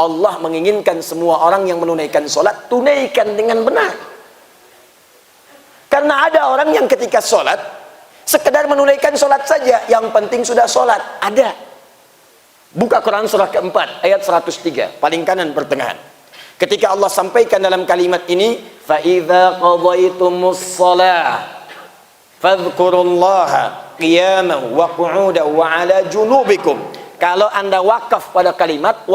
Allah menginginkan semua orang yang menunaikan sholat, tunaikan dengan benar. Karena ada orang yang ketika sholat sekedar menunaikan sholat saja, yang penting sudah sholat. Ada. Buka Quran surah keempat ayat 103, paling kanan pertengahan. Ketika Allah sampaikan dalam kalimat ini, فَإِذَا قَضَيْتُمُ الصَّلَاةَ فَاذْكُرُوا اللَّهَ قِيَامًا وَقُعُودًا وَعَلَى جُنُوبِكُمْ. Kalau anda wakaf pada kalimat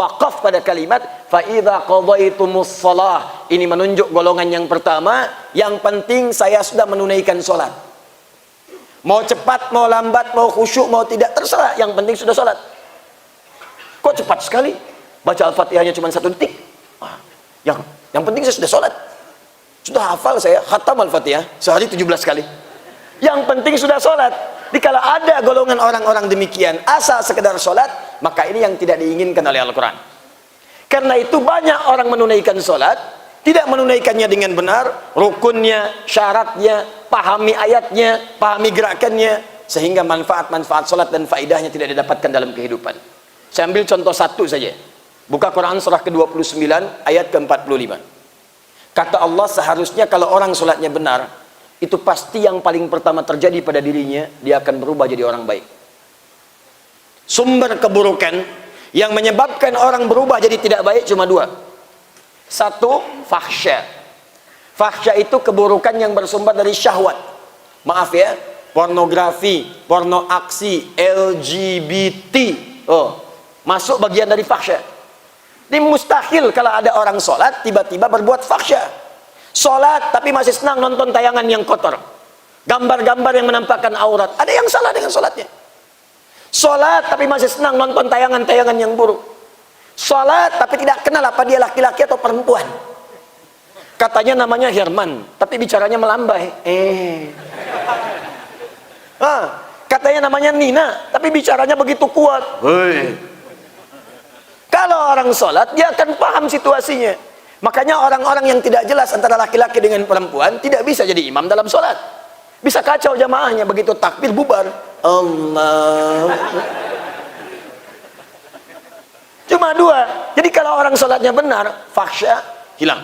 فَإِذَا قَضَيْتُمُ الصَّلَاةَ, ini menunjuk golongan yang pertama, yang penting saya sudah menunaikan sholat. Mau cepat, mau lambat, mau khusyuk, mau tidak, terserah, yang penting sudah sholat. Kok cepat sekali? Baca Al-Fatihahnya cuma 1 detik. Yang penting saya sudah sholat. Sudah hafal saya, khatam Al-Fatihah sehari 17 kali. Yang penting sudah sholat. Jadi kalau ada golongan orang-orang demikian, asal sekedar sholat, maka ini yang tidak diinginkan oleh Al-Quran. Karena itu banyak orang menunaikan sholat, tidak menunaikannya dengan benar, rukunnya, syaratnya, pahami ayatnya, pahami gerakannya, sehingga manfaat-manfaat sholat dan faidahnya tidak didapatkan dalam kehidupan. Saya ambil contoh satu saja. Buka Quran surah ke-29 ayat ke-45. Kata Allah, seharusnya kalau orang sholatnya benar, itu pasti yang paling pertama terjadi pada dirinya, dia akan berubah jadi orang baik. Sumber keburukan yang menyebabkan orang berubah jadi tidak baik cuma 2. 1, fahsya. Fahsya itu keburukan yang bersumber dari syahwat. Maaf ya, pornografi, porno aksi, LGBT, masuk bagian dari fahsya. Ini mustahil kalau ada orang sholat tiba-tiba berbuat fahsya. Sholat tapi masih senang nonton tayangan yang kotor, gambar-gambar yang menampakkan aurat. Ada yang salah dengan sholatnya. Sholat tapi masih senang nonton tayangan-tayangan yang buruk. Sholat tapi tidak kenal apa dia laki-laki atau perempuan. Katanya namanya Herman tapi bicaranya melambai. Katanya namanya Nina tapi bicaranya begitu kuat. Kalau orang sholat, dia akan paham situasinya. Makanya orang-orang yang tidak jelas antara laki-laki dengan perempuan tidak bisa jadi imam dalam sholat. Bisa kacau jamaahnya, begitu takbir bubar. Allah. Cuma 2. Jadi kalau orang sholatnya benar, fahsya hilang.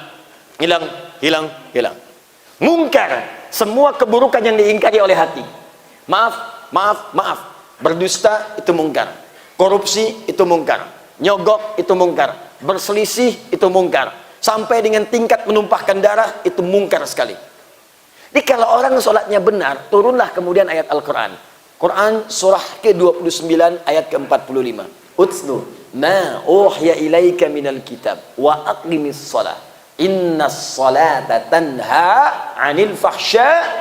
Hilang. Mungkar, semua keburukan yang diingkari oleh hati. Maaf. Berdusta itu mungkar. Korupsi itu mungkar. Nyogok itu mungkar, berselisih itu mungkar, sampai dengan tingkat menumpahkan darah itu mungkar sekali. Jadi kalau orang sholatnya benar, turunlah kemudian ayat Al-Quran. Quran surah ke-29 ayat ke-45. Utslu ma uhya ilaika minal kitab wa aqimis shalah innas salata tanha 'anil fahsya.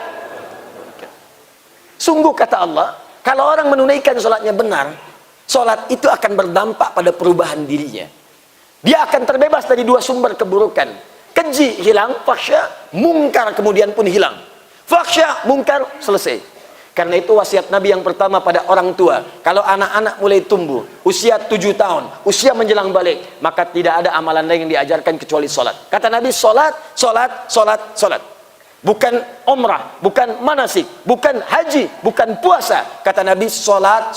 Sungguh kata Allah, kalau orang menunaikan sholatnya benar, sholat itu akan berdampak pada perubahan dirinya. Dia akan terbebas dari 2 sumber keburukan. Keji hilang, fahsya, mungkar kemudian pun hilang. Fahsya, mungkar, selesai. Karena itu wasiat Nabi yang pertama pada orang tua, kalau anak-anak mulai tumbuh, usia 7 tahun, usia menjelang balik, maka tidak ada amalan lain yang diajarkan kecuali sholat. Kata Nabi, sholat. Bukan umrah, bukan manasik, bukan haji, bukan puasa. Kata Nabi, sholat.